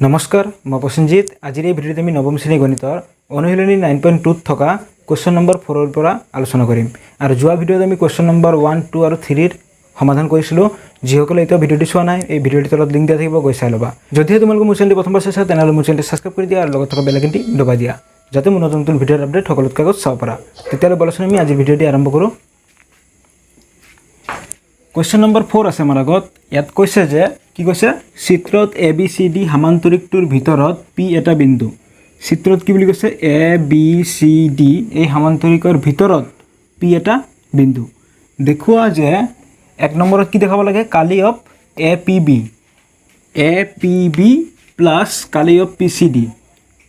নমস্কাৰ মই প্ৰসেনজিৎ আজিৰ এই ভিডিঅ'ত আমি নৱম শ্ৰেণী গণিতৰ অনুশীলনী 9.2 থকা কোৱেশ্চন নম্বৰ 4 ৰ পৰা আলোচনা কৰিম আৰু যোৱা ভিডিঅ'ত আমি কোৱেশ্চন নম্বৰ 1 2 আৰু 3 ৰ সমাধান কৰিছিলো যিসকলে এটা ভিডিঅ'টি চোৱা নাই এই ভিডিঅ'টিৰ তলত লিংক দিয়া থাকিব গৈ চাই ল'বা যদি তোমালোকে মোৰ চেনেলটো প্ৰথমবাৰ চাইছা তেনেহ'লে মোৰ চেনেলটো সাবস্ক্ৰাইব কৰি দিয়া আৰু লগত থকা বেল আইকনটি দবাই দিয়া যাতে মোৰ নতুন নতুন ভিডিঅ'ৰ আপডেট সকলোতকৈ আগত চাব পাৰা তেতিয়ালৈ বলচোন আমি আজিৰ ভিডিঅ'টি আৰম্ভ কৰোঁ Question number 4 আছে আমাৰ আগত ইয়াত কৈছে যে কি কৈছে চিত্ৰত ABCD সমান্তৰিকটোৰ ভিতৰত P এটা বিন্দু চিত্ৰত কি বুলি কৈছে ABCD এই সমান্তৰিকৰ ভিতৰত P এটা বিন্দু দেখুৱা যে এক নম্বৰত কি দেখাব লাগে কালি অফ APB প্লাস কালি অফ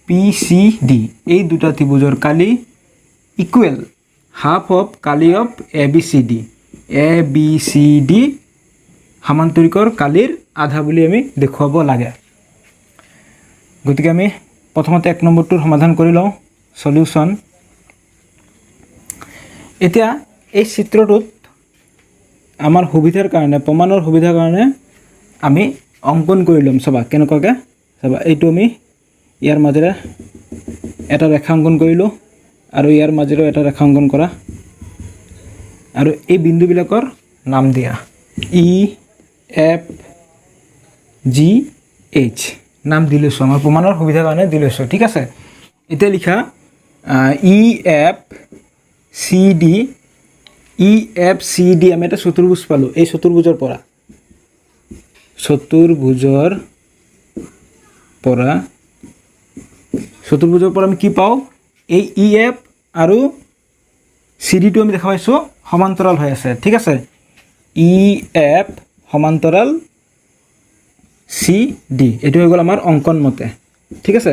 PCD এই দুটা ত্ৰিভুজৰ কালি ইকুৱেল হাফ অফ কালি অফ ABCD সমান্তৰিকৰ কালিৰ আধা বুলি আমি দেখুৱাব লাগে গতিকে আমি প্ৰথমতে এক নম্বৰটোৰ সমাধান কৰি লওঁ সলিউশন এতিয়া এই চিত্ৰটোত আমাৰ সুবিধাৰ কাৰণে প্ৰমাণৰ সুবিধাৰ কাৰণে আমি অংকন কৰি লম সবা কেনেকুৱাকৈ সবা এইটো আমি ইয়াৰ মাজেৰে এটা ৰেখা অংকন কৰিলো আৰু ইয়াৰ মাজেৰে এটা ৰেখা অংকন কৰা আৰু এই বিন্দুবিলাকৰ নাম দিয়া E F G H নাম দিলৈছো আমাৰ প্ৰমাণৰ সুবিধাৰ কাৰণে দিলৈছো ঠিক আছে এতিয়া লিখা E F C D আমি এটা চতুৰ্ভুজ পালো এই চতুৰ্ভুজৰ পৰা আমি কি পাওঁ এই E F আৰু CD টো আমি দেখা পাইছো সমান্তৰাল হৈ আছে ঠিক আছে E F সমান্তৰাল CD এটো হৈ গ'ল আমাৰ অঙ্কন মতে ঠিক আছে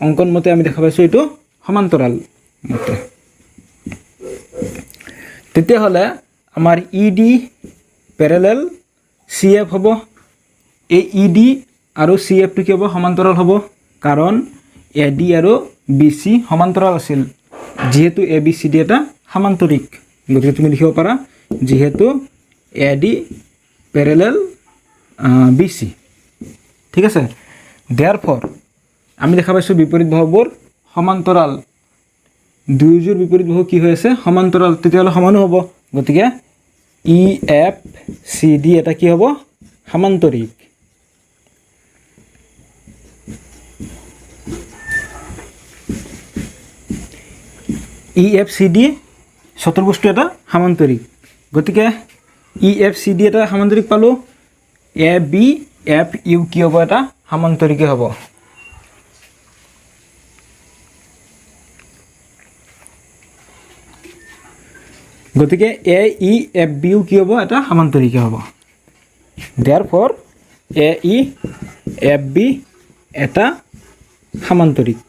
অঙ্কন মতে আমি দেখা পাইছো এটো সমান্তৰাল মতে তেতিয়া হলে আমাৰ ED প্যাৰালেল CF হ'ব এই ED আৰু CF টো কি হ'ব সমান্তৰাল হ'ব কাৰণ AD আৰু BC সমান্তৰাল আছিল যেহেতু ABCD এটা সমান্তৰিক গতিকে তুমি লিখিব পাৰা যেহেতু AD প্যাৰালেল BC ঠিক আছে therefore আমি দেখা পাইছো বিপৰীত বাহুবোৰ সমান্তৰাল দুইযোৰ বিপৰীত বাহু কি হৈ আছে সমান্তৰাল তেতিয়ালে সমান হ'ব গতিকে EFCD এটা কি হ'ব সমান্তৰিক EFCD চতুৰ্ভুজটো এটা সমান্তৰিক গতিকে EFCD এটা সমান্তৰিক পালো ABFU কি হ'ব এটা সমান্তৰিকে হ'ব গতিকে AEFBU কি হ'ব এটা সমান্তৰিকে হ'ব therefore AEFB এটা সমান্তৰিক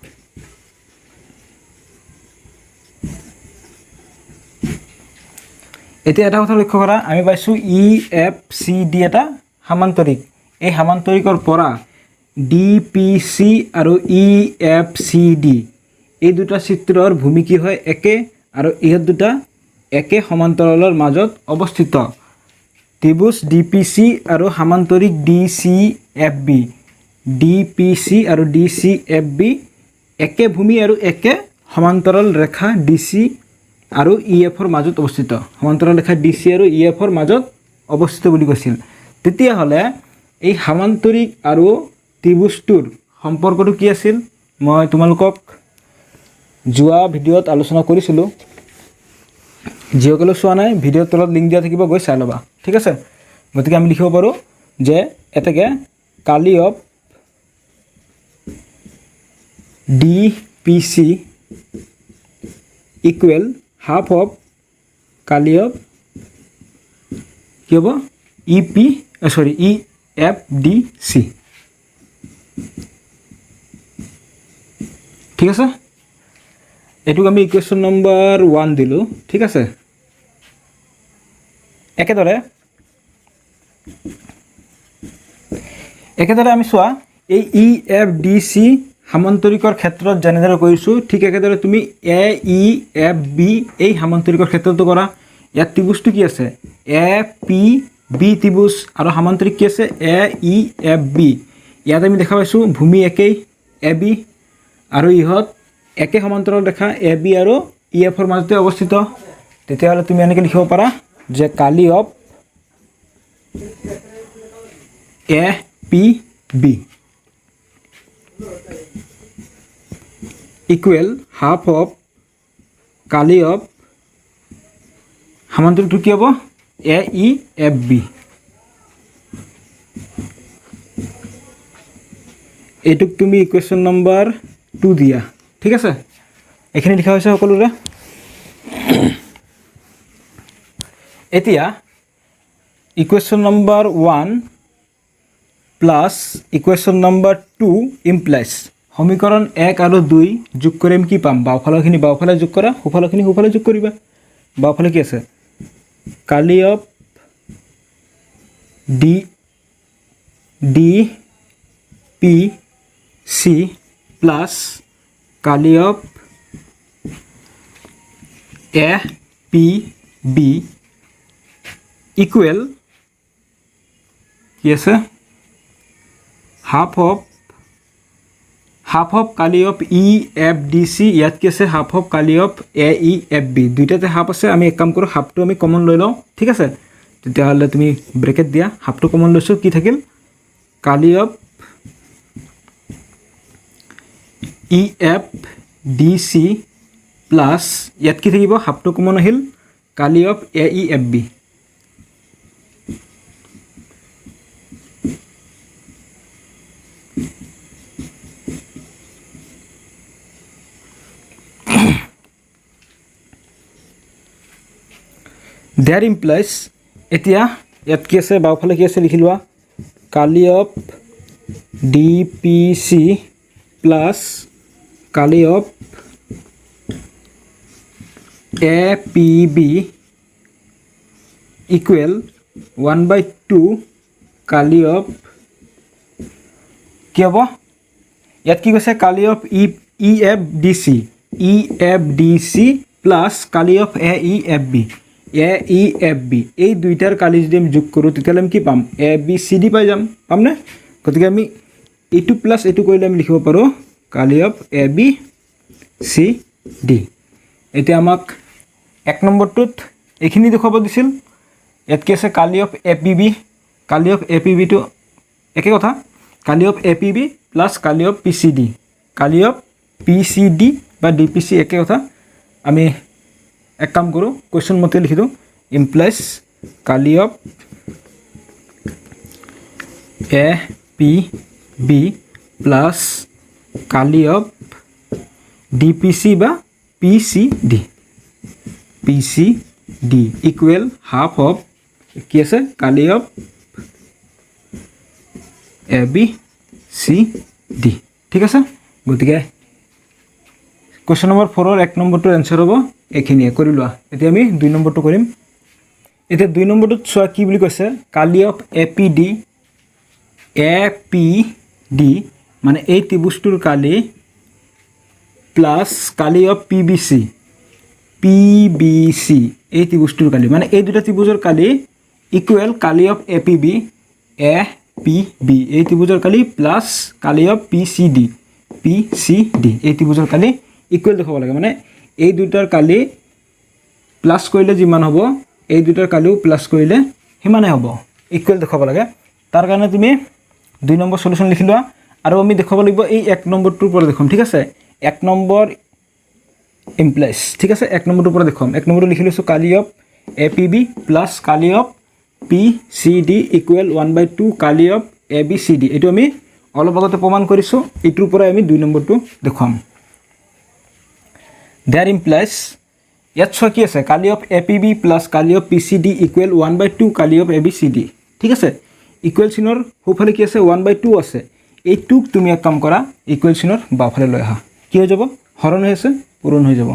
এতিয়া এটা কথা লক্ষ্য কৰা আমি পাইছো EFCD এটা সমান্তৰিক এই সমান্তৰিকৰ পৰা DPC আৰু EFCD এই দুটা চিত্ৰৰ ভূমি কি হয় একে আৰু এই দুটা একে সমান্তৰালৰ মাজত অৱস্থিত ত্ৰিভুজ DPC আৰু সমান্তৰিক DCFB DPC আৰু DCFB একে ভূমি আৰু একে সমান্তৰাল ৰেখা DC আৰু EF ৰ মাজত অৱস্থিত সমান্তৰাল ৰেখা DC আৰু EF ৰ মাজত অৱস্থিত বুলি কৈছিল তেতিয়া হলে এই সমান্তৰিক আৰু ত্ৰিভুজটোৰ সম্পৰ্কটো কি আছিল মই তোমালোকক যোৱা ভিডিঅ'ত আলোচনা কৰিছিলো যিসকলে চোৱা নাই ভিডিঅ'ৰ তলত লিংক দিয়া থাকিব গৈ চাই ল'বা ঠিক আছে গতিকে আমি লিখিব পাৰো যে এটাকে কালি of DPC equal half of কালি অফ কি হ'ব EFDC ঠিক আছে এটুক আমি ইকুৱেশ্যন নম্বৰ 1 দিলো ঠিক আছে একেদৰে আমি চোৱা এই EFDC সমান্তৰিকৰ ক্ষেত্ৰত যেনেদৰে কৰিছো ঠিক একেদৰে তুমি AEFB এই সমান্তৰিকৰ ক্ষেত্ৰটো কৰা ইয়াত ত্ৰিভুজটো কি আছে APB ত্ৰিভুজ আৰু সমান্তৰিক কি আছে AEFB ইয়াত আমি দেখা পাইছোঁ ভূমি একেই এ বি আৰু ইহঁত একে সমান্তৰাল ৰেখা এ বি আৰু ই এফৰ মাজতে অৱস্থিত তেতিয়াহ'লে তুমি এনেকৈ লিখিব পাৰা যে কালি of A P B equal half of কালি অফ সমান্তৰালটো কি হ'ব এ ই এফ বি এইটোক তুমি ইকুৱেশ্যন নম্বৰ 2 দিয়া ঠিক আছে এইখিনি লিখা হৈছে সকলোৰে এতিয়া equation number 1 plus equation number 2 implies সমীকৰণ 1 আৰু 2 যোগ কৰিম কি পাম বাওঁফালৰখিনি বাওঁফালে যোগ কৰা সোঁফালৰখিনি সোঁফালে যোগ কৰিবা বাওঁফালে কি আছে কালি of D P C plus কালি of A P B equal কি আছে হাফ অফ কালি of E F D C ইয়াত কি আছে হাফ অফ কালি of A E F B দুইটাতে হাফ আছে আমি এক কাম কৰোঁ হাফটো আমি কমন লৈ লওঁ ঠিক আছে তেতিয়াহ'লে তুমি ব্ৰেকেট দিয়া হাফটো কমন লৈছোঁ কি থাকিল কালি of E F D C plus ইয়াত কি থাকিব হাফটো কমন আহিল কালি of A E F B there implies এতিয়া ইয়াত কি আছে বাওঁফালে কি আছে লিখি লোৱা কালি of D P C plus কালি of A P B equal 1/2 কালি অফ কি হ'ব ইয়াত কি কৈছে কালি of E F D C plus কালি of A E F B এই দুইটাৰ কালি যদি আমি যোগ কৰোঁ তেতিয়াহ'লে আমি কি পাম এ বি চি ডি পাই যাম পামনে গতিকে আমি এইটো প্লাছ এইটো কৰিলে আমি লিখিব পাৰোঁ কালি of A B C D এতিয়া আমাক এক নম্বৰটোত এইখিনি দেখুৱাব দিছিল ইয়াত কি আছে কালি অফ এ পি বিটো একে কথা কালি of A P B plus কালি অফ পি চি ডি কালি অফ পি চি ডি বা ডি পি চি একে কথা আমি এক কাম কৰোঁ কুৱেশ্যন মতে লিখি দিওঁ ইমপ্লাইজ কালি of A P B plus কালি অফ ডি পি চি বা P C D equal half of কি আছে কালি of A B C D ঠিক আছে গতিকে কুৱেশ্যন নম্বৰ 4ৰ 1 নম্বৰটোৰ এনচাৰ হ'ব এইখিনিয়ে কৰি লোৱা এতিয়া আমি 2 নম্বৰটো কৰিম এতিয়া 2 নম্বৰটোত চোৱা কি বুলি কৈছে কালি অফ এ পি ডি মানে এই ত্ৰিভুজটোৰ কালি প্লাছ কালি অফ পি বি চি এই ত্ৰিভুজটোৰ কালি মানে এই দুটা ত্ৰিভুজৰ কালি ইকুৱেল কালি অফ এ পি বি এই ত্ৰিভুজৰ কালি প্লাছ কালি অফ পি চি ডি এই ত্ৰিভুজৰ কালি ইকুৱেল দেখাব লাগে মানে এই দুটাৰ কালি প্লাছ কৰিলে যিমান হ'ব এই দুটাৰ কালিও প্লাছ কৰিলে সিমানে হ'ব ইকুৱেল দেখাব লাগে তাৰ কাৰণে তুমি 2 নম্বৰ সলিউশন লিখি লোৱা আৰু আমি দেখাব লাগিব এই 1 নম্বৰটোৰ পৰা দেখুৱাম ঠিক আছে 1 নম্বৰ ইমপ্লাইজ ঠিক আছে 1 নম্বৰটোৰ পৰা দেখুৱাম 1 নম্বৰটো লিখি লৈছোঁ কালি of A P B plus কালি of P C D equal 1/2 কালি of A B C D এইটো আমি অলপ আগতে প্ৰমাণ কৰিছোঁ এইটোৰ পৰা আমি 2 নম্বৰটো দেখুৱাম দেয়াৰ ইমপ্লাইজ ইয়াত চোৱা কি আছে কালি of A P B plus কালি of P C D equal 1/2 কালি of A B C D ঠিক আছে ইকুৱেল চিনৰ সোঁফালে কি আছে 1/2 আছে এইটোক তুমি এক কাম কৰা ইকুৱেল চিনৰ বাওঁফালে লৈ আহা কি হৈ যাব হৰণ হৈ আছে পূৰণ হৈ যাব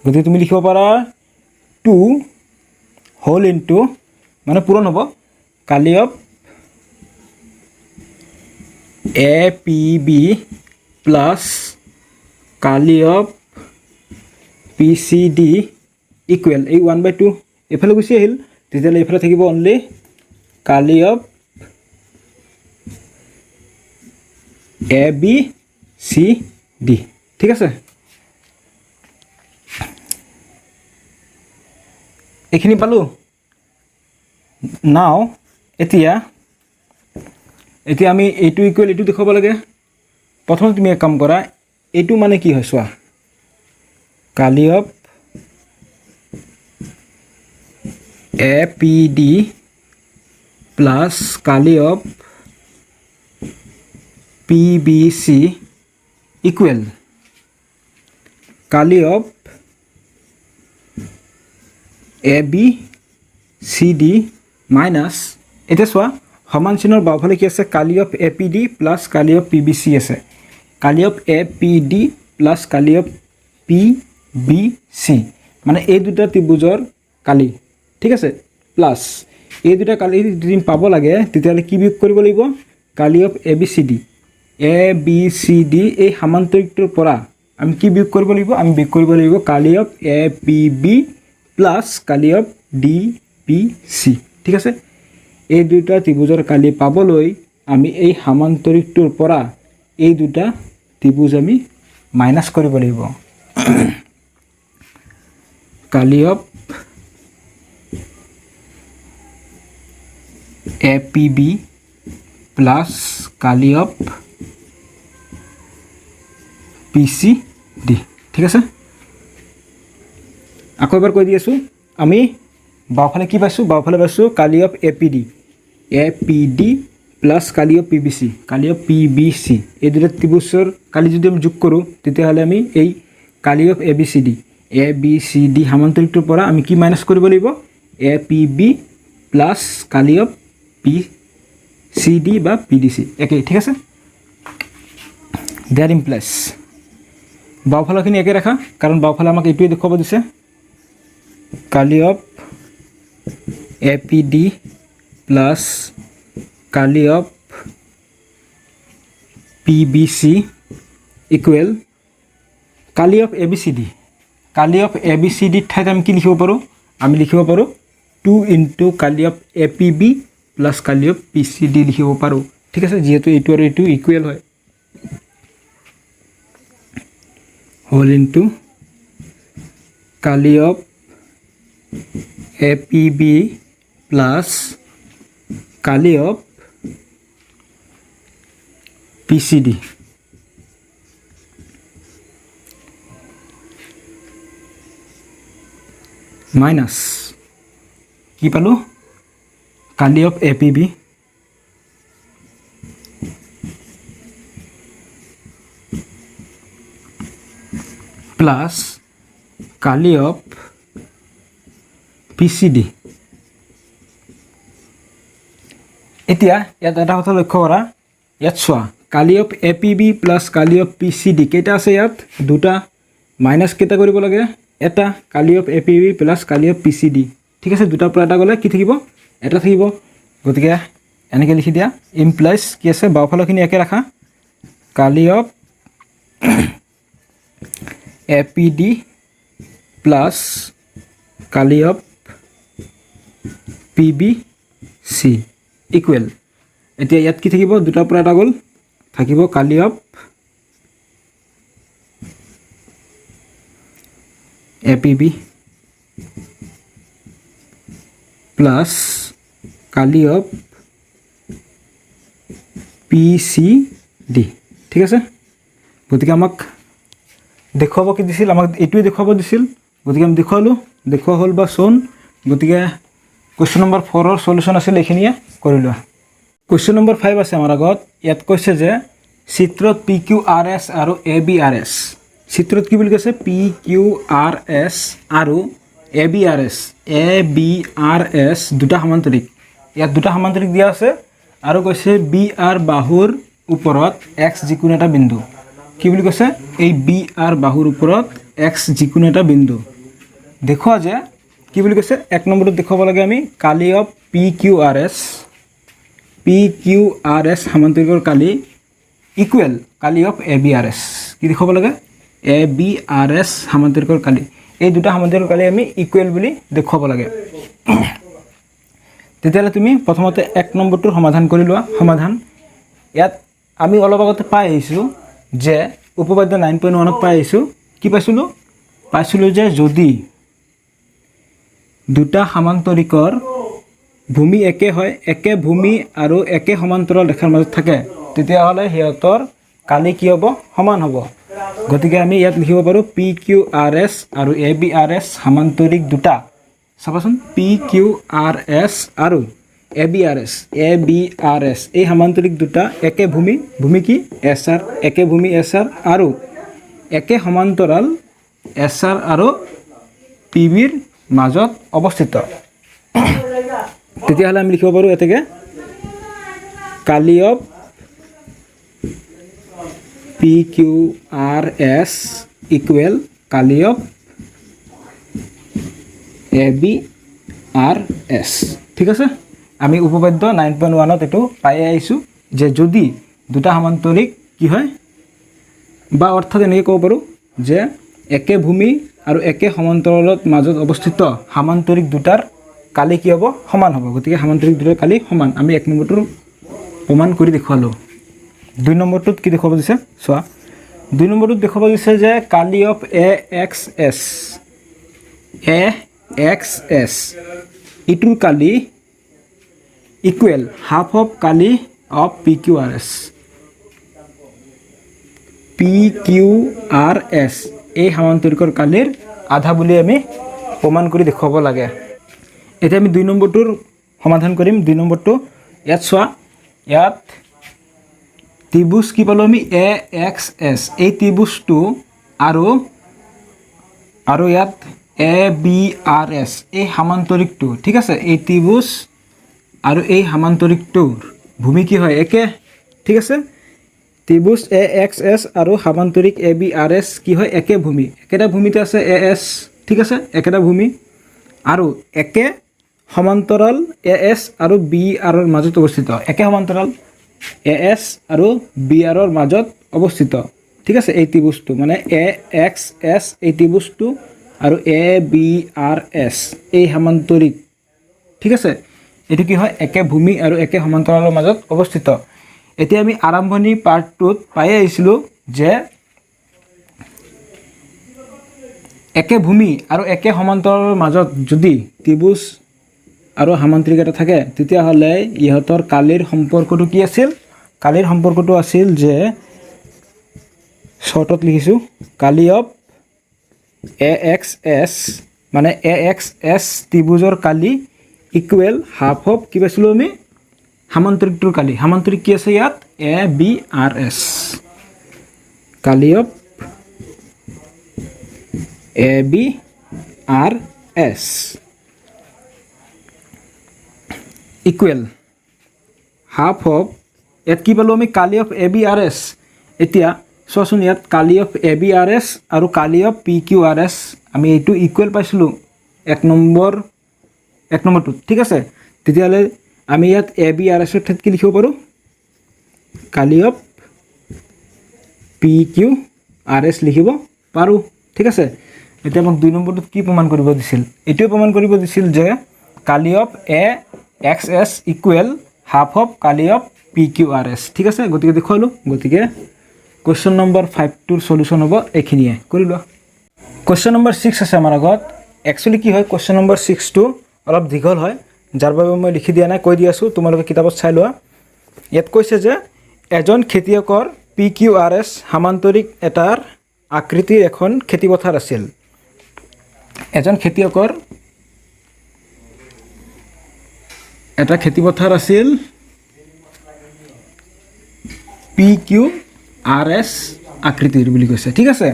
গতিকে তুমি লিখিব পাৰা 2 হোল ইনটু মানে পূৰণ হ'ব কালি of A P B plus কালি of P C D equal এই 1/2 এইফালে গুচি আহিল তেতিয়াহ'লে এইফালে থাকিব অনলি কালি of A B C D ঠিক আছে এইখিনি পালোঁ নাও এতিয়া আমি এইটো ইকুৱেল এইটো দেখাব লাগে প্ৰথমতে তুমি এক কাম কৰা এইটো মানে কি হয় চোৱা কালি of A P D plus কালি of P B C equal কালি of A B C D minus এতিয়া চোৱা সমান চিহ্নৰ বাওঁফালে কি আছে কালি of A P D plus কালি অফ পি বি চি আছে কালি of A P D plus কালি অফ পি বি চি মানে এই দুটা ত্ৰিভুজৰ কালি ঠিক আছে প্লাছ এই দুটা কালি যদি পাব লাগে তেতিয়াহ'লে কি বিয়োগ কৰিব লাগিব কালি of A B C D এই সামান্তৰিকটোৰ পৰা আমি কি বিয়োগ কৰিব লাগিব আমি বিয়োগ কৰিব লাগিব কালি of A P B plus কালি অফ ডি পি চি ঠিক আছে এই দুটা ত্ৰিভুজৰ কালি পাবলৈ আমি এই সামান্তৰিকটোৰ পৰা এই দুটা ত্ৰিভুজ আমি মাইনাছ কৰিব লাগিব কালি of A P B plus কালি অফ পি চি ডি ঠিক আছে আকৌ এবাৰ কৈ দি আছোঁ আমি বাওঁফালে কি পাইছোঁ বাওঁফালে পাইছোঁ কালি of A P D plus কালি অফ পি বি চি এই দুটা ত্ৰিভুজৰ কালি যদি আমি যোগ কৰোঁ তেতিয়াহ'লে আমি এই কালি of A B C D সামান্তৰিকটোৰ পৰা আমি কি মাইনাছ কৰিব লাগিব এ পি বি প্লাছ কালি অফ পি চি ডি বা পি ডি চি একেই ঠিক আছে দেয়াৰ ইমপ্লাইজ বাওঁফালৰখিনি একে ৰাখা কাৰণ বাওঁফালে আমাক এইটোৱে দেখুৱাব দিছে কালি of A P D plus কালি of P B C equal কালি of A B C D ঠাইত আমি কি লিখিব পাৰোঁ আমি লিখিব পাৰোঁ 2 ইনটু কালি of A P B plus কালি অফ পি চি ডি লিখিব পাৰোঁ ঠিক আছে যিহেতু এইটো আৰু এইটো ইকুৱেল হয় হোল ইনটু কালি of A P B plus কালি of P C D minus কি পালোঁ কালি of A P B plus কালি অফ পি চি ডি এতিয়া ইয়াত এটা কথা লক্ষ্য কৰা ইয়াত চোৱা কালি of A P B plus কালি অফ পি চি ডি কেইটা আছে ইয়াত দুটা মাইনাছ কেইটা কৰিব লাগে এটা কালি of A P B plus কালি অফ পি চি ডি ঠিক আছে দুটাৰ পৰা এটা গ'লে কি থাকিব এটা থাকিব গতিকে এনেকৈ লিখি দিয়া ইমপ্লাইজ কি আছে বাওঁফালৰখিনি একে ৰাখা কালি of A P D plus কালি of P B C equal এতিয়া ইয়াত কি থাকিব দুটাৰ পৰা এটা গ'ল থাকিব কালি of A P B plus কালি অফ পি চি ডি ঠিক আছে গতিকে আমাক দেখুৱাব কি দিছিল আমাক এইটোৱে দেখুৱাব দিছিল গতিকে আমি দেখুওৱা হ'ল বা চোন গতিকে কুৱেশ্যন নম্বৰ 4ৰ সলিউশ্যন আছিল এইখিনিয়ে কৰি লোৱা কুৱেশ্যন নম্বৰ 5 আছে আমাৰ আগত ইয়াত কৈছে যে চিত্ৰত পি কিউ আৰ এছ আৰু এ বি আৰ এছ চিত্ৰত কি বুলি কৈছে পি কিউ আৰ এছ আৰু এ বি আৰ এছ দুটা সামান্তৰিক ইয়াত দুটা সামান্তৰিক দিয়া আছে আৰু কৈছে বি আৰ বাহুৰ ওপৰত এক্স যিকোনো এটা বিন্দু কি বুলি কৈছে এই বি আৰ বাহুৰ ওপৰত এক্স যিকোনো এটা বিন্দু দেখুৱা যে কি বুলি কৈছে এক নম্বৰত দেখুৱাব লাগে আমি কালি of P Q R S সামান্তৰিকৰ কালি ইকুৱেল কালি of A B R S কি দেখুৱাব লাগে এ বি আৰ এছ সামান্তৰিকৰ কালি এই দুটা সামান্তৰিকৰ কালি আমি ইকুৱেল বুলি দেখুৱাব লাগে তেতিয়াহ'লে তুমি প্ৰথমতে এক নম্বৰটোৰ সমাধান কৰি লোৱা সমাধান ইয়াত আমি অলপ আগতে পাই আহিছোঁ যে উপপাদ্য 9.1 পাই আহিছোঁ কি পাইছিলোঁ যে যদি দুটা সমান্তৰিকৰ ভূমি একে হয় একে ভূমি আৰু একে সমান্তৰাল ৰেখাৰ মাজত থাকে তেতিয়াহ'লে সিহঁতৰ কালি কি হ'ব সমান হ'ব গতিকে আমি ইয়াত লিখিব পাৰোঁ PQRS আৰু ABRS সমান্তৰিক দুটা চাবাচোন PQRS আৰু ABRS এই সমান্তৰিক দুটা একে ভূমি কি SR একে ভূমি SR আৰু একে সমান্তৰাল SR আৰু PBৰ মাজত অৱস্থিত তেতিয়াহ'লে আমি লিখিব পাৰোঁ এতেকে কালি অফ PQRS ইকুৱেল কালি অফ ABRS ঠিক আছে আমি উপপাদ্য 9.1 এটো পাই আহিছোঁ যে যদি দুটা সমান্তৰিক কি হয় বা অৰ্থাৎ এনেকৈ ক'ব পাৰোঁ যে একে ভূমি আৰু একে সমান্তৰালত মাজত অৱস্থিত সমান্তৰিক দুটাৰ কালি কি হ'ব সমান হ'ব গতিকে সমান্তৰিক দুটাৰ কালি সমান আমি 1 নম্বৰটো প্ৰমাণ কৰি দেখুৱালোঁ 2 নম্বৰটোত কি দেখুৱাব দিছে চোৱা 2 নম্বৰটোত দেখুৱাব দিছে যে কালি অফ AXS ইটোৰ কালি ইকুৱেল হাফ অফ কালি অফ PQRS এই সমান্তৰিকৰ কালিৰ আধা বুলি আমি প্ৰমাণ কৰি দেখুৱাব লাগে এতিয়া আমি 2 নম্বৰটোৰ সমাধান কৰিম 2 নম্বৰটো ইয়াত চোৱা ইয়াত ত্ৰিভুজ কি পালো আমি AXS এই ত্ৰিভুজটো আৰু ইয়াত ABRS এই সমান্তৰিকটো ঠিক আছে এই ত্ৰিভুজ আৰু এই সমান্তৰিকটোৰ ভূমি কি হয় একে ঠিক আছে ত্ৰিভুজ AXS আৰু সমান্তৰিক ABRS কি হয় একে ভূমি একেটা ভূমিতে আছে AS ঠিক আছে একেটা ভূমি আৰু একে সমান্তৰাল AS আৰু BR ৰ মাজত অৱস্থিত একে সমান্তৰাল AS আৰু BR ৰ মাজত অৱস্থিত ঠিক আছে এই ত্ৰিভুজটো মানে AXS এই ত্ৰিভুজটো আৰু ABRS এই সমান্তৰিক ঠিক আছে এটো কি হয় একে ভূমি আৰু একে সমান্তৰালৰ মাজত অৱস্থিত এতিয়া আমি আৰম্ভণি পাৰ্টটোত পাই আহিছিলোঁ যে একে ভূমি আৰু একে সমান্তৰালৰ মাজত যদি ত্ৰিভুজ আৰু সমান্তৰিক এটা থাকে তেতিয়াহ'লে ইহঁতৰ কালিৰ সম্পৰ্কটো কি আছিল কালিৰ সম্পৰ্কটো আছিল যে শৰ্টত লিখিছোঁ কালি অফ AXS মানে AXS ত্ৰিভুজৰ কালি ইকুৱেল হাফ অফ কি পাইছিলোঁ আমি সমান্তৰিকটোৰ কালি সমান্তৰিক কি আছে ইয়াত ABRS Kali of ABRS equal half of ইয়াত কি পালোঁ আমি কালি অফ ABRS এতিয়া চোৱাচোন ইয়াত কালি অফ ABRS আৰু কালি অফ PQRS আমি এইটো ইকুৱেল পাইছিলোঁ 1 নম্বৰটোত ঠিক আছে তেতিয়াহ'লে আমি ইয়াত ABRS ৰ ঠাইত কি লিখিব পাৰোঁ কালি অফ PQRS লিখিব পাৰোঁ ঠিক আছে এতিয়া আমাক 2 নম্বৰটোত কি প্ৰমাণ কৰিব দিছিল এইটোৱে প্ৰমাণ কৰিব দিছিল যে কালি of AXS equal half of কালি অফ PQRS ঠিক আছে গতিকে দেখুৱালোঁ গতিকে কোৱেশ্চন নম্বৰ 5 টোৰ সলিউশন হ'ব এইখিনিয়ে কৰি লোৱা কোৱেশ্চন নম্বৰ 6 আছে আমাৰ আগত একচুয়ালি কি হয় কোৱেশ্চন নম্বৰ 6 টো অলপ দীঘল হয় যাৰ বাবে মই লিখি দিয়া নাই কৈ দি আছোঁ তোমালোকে কিতাপত চাই লোৱা ইয়াত কৈছে যে এজন খেতিয়কৰ PQRS সমান্তৰিক এটাৰ আকৃতিৰ এখন খেতিপথাৰ আছিল এজন খেতিয়কৰ এটা খেতিপথাৰ আছিল PQRS আকৃতিৰ বুলি কৈছে ঠিক আছে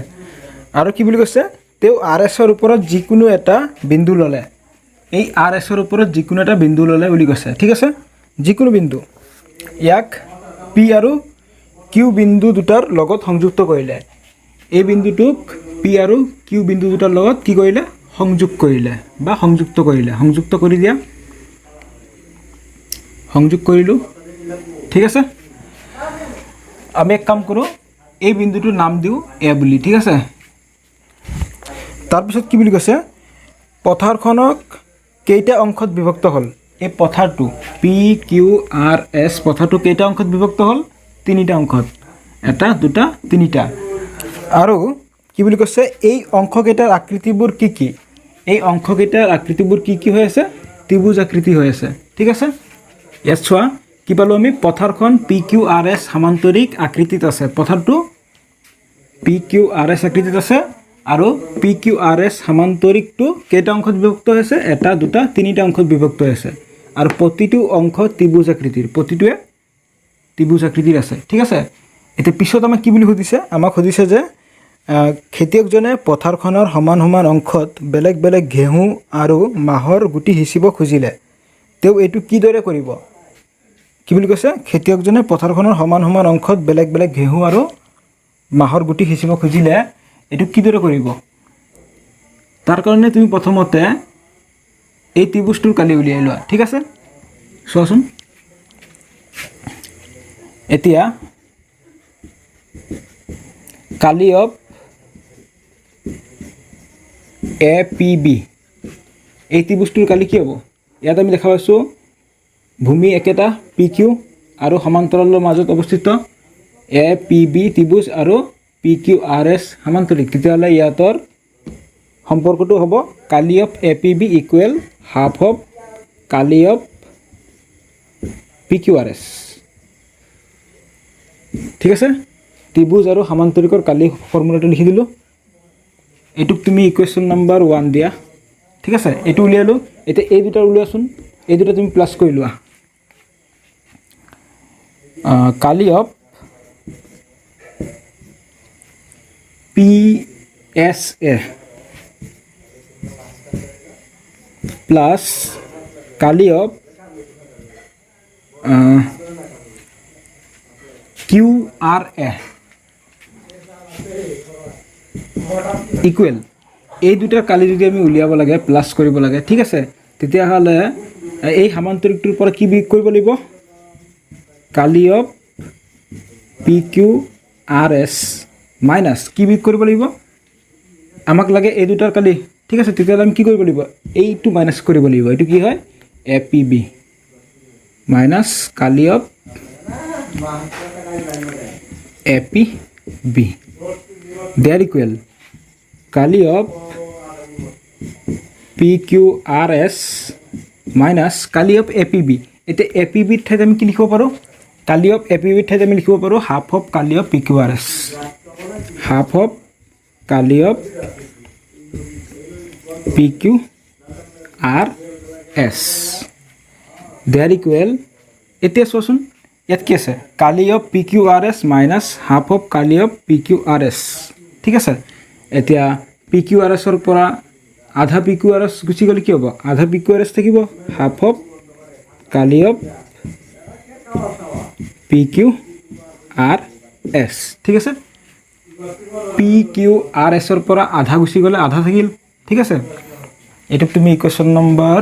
আৰু কি বুলি কৈছে তেওঁ RS ৰ ওপৰত যিকোনো এটা বিন্দু ললে এই RS ৰ ওপৰত যিকোনো এটা বিন্দু ললে বুলি কৈছে ঠিক আছে যিকোনো বিন্দু ইয়াক P আৰু Q বিন্দু দুটাৰ লগত সংযুক্ত কৰিলে এই বিন্দুটোক P আৰু Q বিন্দু দুটাৰ লগত কি কৰিলে সংযুক্ত কৰি দিয়া সংযোগ কৰিলোঁ ঠিক আছে আমি এক কাম কৰোঁ এই বিন্দুটোৰ নাম দিওঁ A বুলি ঠিক আছে তাৰপিছত কি বুলি কৈছে পথাৰখনক কেইটা অংশত বিভক্ত হ'ল এই পথাৰটো PQRS পথাৰটো কেইটা অংশত বিভক্ত হ'ল তিনিটা অংশত এটা দুটা তিনিটা আৰু কি বুলি কৈছে এই অংশকেইটাৰ আকৃতিবোৰ কি কি এই অংশকেইটাৰ আকৃতিবোৰ কি কি হৈ আছে ত্ৰিভুজ আকৃতি হৈ আছে ঠিক আছে ইয়াত চোৱা কি পালো আমি পথাৰখন PQRS সমান্তৰিক আকৃতিত আছে পথাৰটো PQRS আকৃতিত আছে আৰু PQRS সমান্তৰিকটো কেইটা অংশত বিভক্ত হৈছে এটা দুটা তিনিটা অংশত বিভক্ত হৈছে আৰু প্ৰতিটো অংশ ত্ৰিভুজ আকৃতিৰ প্ৰতিটোৱে ত্ৰিভুজ আকৃতিৰ আছে ঠিক আছে এতিয়া পিছত আমাক কি বুলি সুধিছে আমাক সুধিছে যে খেতিয়কজনে পথাৰখনৰ সমান সমান অংশত বেলেগ বেলেগ ঘেঁহু আৰু মাহৰ গুটি সিঁচিব খুজিলে তেওঁ এইটো কিদৰে কৰিব কি বুলি কৈছে খেতিয়কজনে পথাৰখনৰ সমান সমান অংশত বেলেগ বেলেগ ঘেঁহু আৰু মাহৰ গুটি সিঁচিব খুজিলে এইটো কিদৰে কৰিব তাৰ কাৰণে তুমি প্ৰথমতে এই ত্ৰিভুজটোৰ কালি উলিয়াই লোৱা ঠিক আছে চোৱাচোন এতিয়া কালি অফ APB এই ত্ৰিভুজটোৰ কালি কি হ'ব ইয়াত আমি দেখা পাইছোঁ ভূমি একেটা PQ আৰু সমান্তৰালৰ মাজত অৱস্থিত APB ত্ৰিভুজ আৰু PQRS সমান্তৰিক তেতিয়াহ'লে ইয়াতৰ সম্পৰ্কটো হ'ব কালি of APB equal half of কালি অফ PQRS ঠিক আছে ত্ৰিভুজ আৰু সমান্তৰিকৰ কালি ফৰ্মুলাটো লিখি দিলোঁ এইটোক তুমি ইকুৱেশ্যন নম্বৰ 1 দিয়া ঠিক আছে এইটো উলিয়ালো এতিয়া এই দুটা উলিয়াচোন এই দুটা তুমি প্লাস কৰি লোৱা কালি অফ PSA প্লাস কালি অফ QRA ইকুৱেল এই দুটাৰ কালি যদি আমি উলিয়াব লাগে প্লাস কৰিব লাগে ঠিক আছে তেতিয়াহ'লে এই সমান্তৰিকটোৰ পৰা কি বিয়োগ কৰিব লাগিব কালি অফ PQRS মাইনাস কি বিয়োগ কৰিব লাগিব আমাক লাগে এই দুটাৰ কালি ঠিক আছে তেতিয়াহ'লে আমি কি কৰিব লাগিব এইটো মাইনাস কৰিব লাগিব এইটো কি হয় APB মাইনাস কালি অফ APB দেয়াৰ ইকুৱেল কালি অফ PQRS মাইনাস কালি অফ APB এতিয়া APB ঠাইত আমি কি লিখিব পাৰোঁ কালি অফ APB ঠাইত আমি লিখিব পাৰোঁ হাফ অফ কালি অফ PQRS হাফ অফ কালি অফ PQRS দেয়াৰ ইকুৱেল এতিয়া চোৱাচোন ইয়াত কি আছে কালি of PQRS minus half of কালি অফ PQRS ঠিক আছে এতিয়া PQRS ৰ পৰা আধা PQRS গুচি গ'লে কি হ'ব আধা PQRS থাকিব হাফ অফ কালি অফ PQRS ঠিক আছে PQRS ৰ পৰা আধা গুচি গ'লে আধা থাকিল ঠিক আছে এটো তুমি ইকুৱেশ্যন নম্বৰ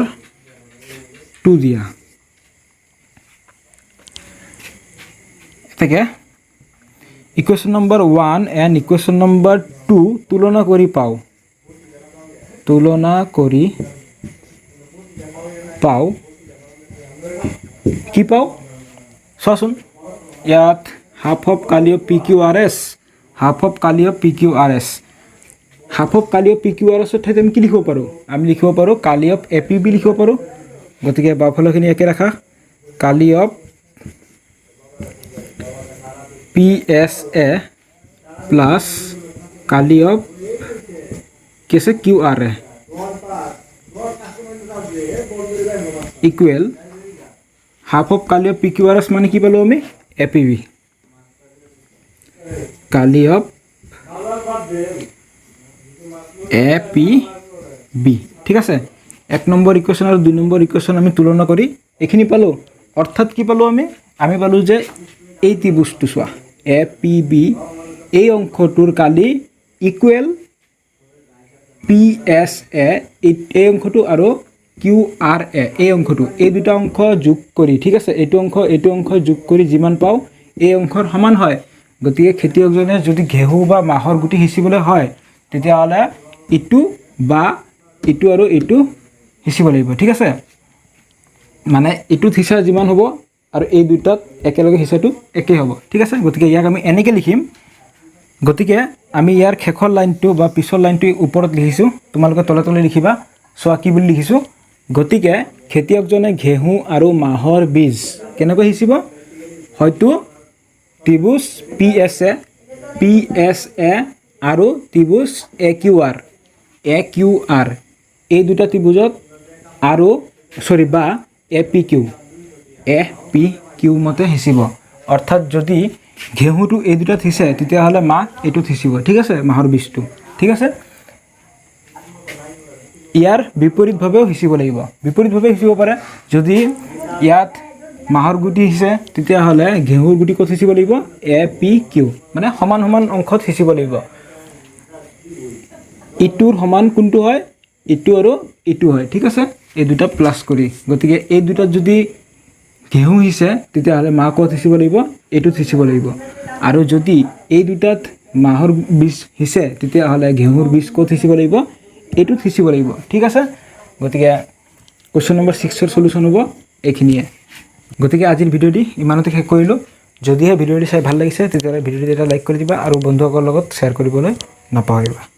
2 দিয়া এটাকে equation number 1 and equation number 2 তুলনা কৰি পাও কি পাও চোৱাচোন ইয়াত হাফ অফ কালি অফ PQRS হাফ অফ কালি অফ PQRS হাফ অফ কালি অফ PQRS ঠাইত আমি কি লিখিব পাৰোঁ আমি লিখিব পাৰোঁ কালি অফ APB লিখিব পাৰোঁ গতিকে বাফলখিনি একে ৰাখা কালি অফ PSA প্লাস কালি অফ कैसे QRA इक्वल हाफ ऑफ काली ऑफ PQRS माने কি পালো আমি APB কালি অফ APB ঠিক আছে এক নম্বৰ ইকুৱেশ্যন আৰু দুই নম্বৰ ইকুৱেশ্যন আমি তুলনা কৰি এখিনি পালো অৰ্থাৎ কি পালো আমি পালো যে এই ত্ৰিভুজটো চোৱা APB এই অংশটোৰ কালি ইকুৱেল PSA এই অংশটো আৰু QRA এই অংশটো এই দুটা অংশ যোগ কৰি ঠিক আছে এইটো অংশ যোগ কৰি যিমান পাও এই অংশৰ সমান হয় গতিকে খেতিয়কজনে যদি ঘেঁহু বা মাহৰ গুটি হিচিবলৈ হয় তেতিয়াহ'লে ইটো বা ইটো আৰু ইটো হিচিব লাগিব ঠিক আছে মানে ইটো হিচা যিমান হ'ব আৰু এই দুটাত একেলগে হিচাটো একেই হ'ব ঠিক আছে গতিকে ইয়াক আমি এনেকৈ লিখিম গতিকে আমি ইয়াৰ শেষৰ লাইনটো বা পিছৰ লাইনটো ওপৰত লিখিছোঁ তোমালোকে তলে তলে লিখিবা চোৱা কি বুলি লিখিছোঁ গতিকে খেতিয়কজনে ঘেঁহু আৰু মাহৰ বীজ কেনেকৈ সিঁচিব হয়তো ত্ৰিভুজ PSA আৰু ত্ৰিভুজ AQR এই দুটা ত্ৰিভুজত আৰু বা APQ মতে সিঁচিব অৰ্থাৎ যদি ঘেঁহুটো এই দুটাত সিঁচে তেতিয়াহ'লে মাহ এইটোত সিঁচিব ঠিক আছে মাহৰ বীজটো ঠিক আছে ইয়াৰ বিপৰীতভাৱেও সিঁচিব লাগিব বিপৰীতভাৱে সিঁচিব পাৰে যদি ইয়াত মাহৰ গুটি সিঁচে তেতিয়াহ'লে ঘেঁহুৰ গুটি ক'ত সিঁচিব লাগিব APQ মানে সমান সমান অংশত সিঁচিব লাগিব ইটোৰ সমান কোনটো হয় ইটো আৰু ইটো হয় ঠিক আছে এই দুটা প্লাছ কৰি গতিকে এই দুটাত যদি ঘেঁহু সিঁচে তেতিয়াহ'লে মাহ ক'ত সিঁচিব লাগিব এইটোত সিঁচিব লাগিব আৰু যদি এই দুটাত মাহৰ বীজ সিঁচে তেতিয়াহ'লে ঘেঁহুৰ বীজ ক'ত সিঁচিব লাগিব এইটোত সিঁচিব লাগিব ঠিক আছে গতিকে কুৱেশ্যন নম্বৰ 6ৰ সলিউশ্যন হ'ব এইখিনিয়ে গতিকে আজিৰ ভিডিঅ'টি ইমানতে শেষ কৰিলোঁ যদিহে ভিডিঅ'টি চাই ভাল লাগিছে তেতিয়াহ'লে ভিডিঅ'টি এটা লাইক কৰি দিবা আৰু বন্ধুসকলৰ লগত শ্বেয়াৰ কৰিবলৈ নাপাহৰিবা